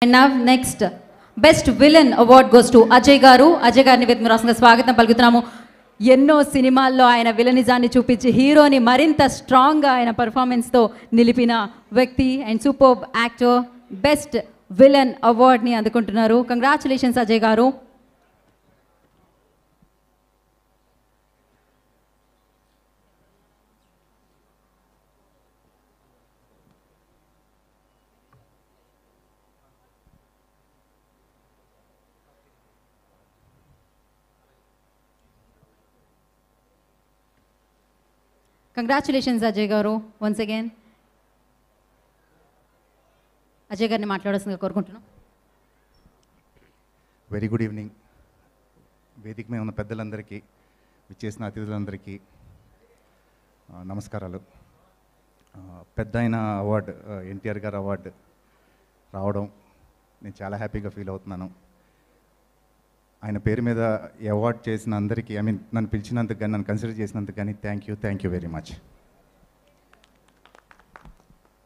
And now next best villain award goes to Ajay Garu. Ajay గారిని వేదికగా స్వాగతం పలుకుతున్నాము. ఎన్నో సినిమాల్లో ఆయన విలనిజాన్ని చూపించి హీరోని మరింత స్ట్రాంగ్గా ఆయన పర్ఫార్మెన్స్తో నిలిపిన వ్యక్తి and super actor best villain అవార్డ్ని అందుకుంటున్నారు. కంగ్రాచులేషన్స్ అజయ్ గారు. కంగ్రాచులేషన్స్ అజయ్ గారు వన్స్ అగైన్. అజయ్ గారిని మాట్లాడాల్సిందిగా కోరుకుంటున్నాం. Very good evening. వేదిక మీద ఉన్న పెద్దలందరికీ, విచ్చేసిన అతిథులందరికీ నమస్కారాలు. పెద్ద అయిన అవార్డు, ఎన్టీఆర్ గారు అవార్డు రావడం నేను చాలా హ్యాపీగా ఫీల్ అవుతున్నాను. ఆయన పేరు మీద అవార్డ్ చేసిన అందరికీ, నన్ను పిలిచినందుకు కానీ, నన్ను కన్సిడర్ చేసినందుకు కానీ థ్యాంక్ యూ వెరీ మచ్.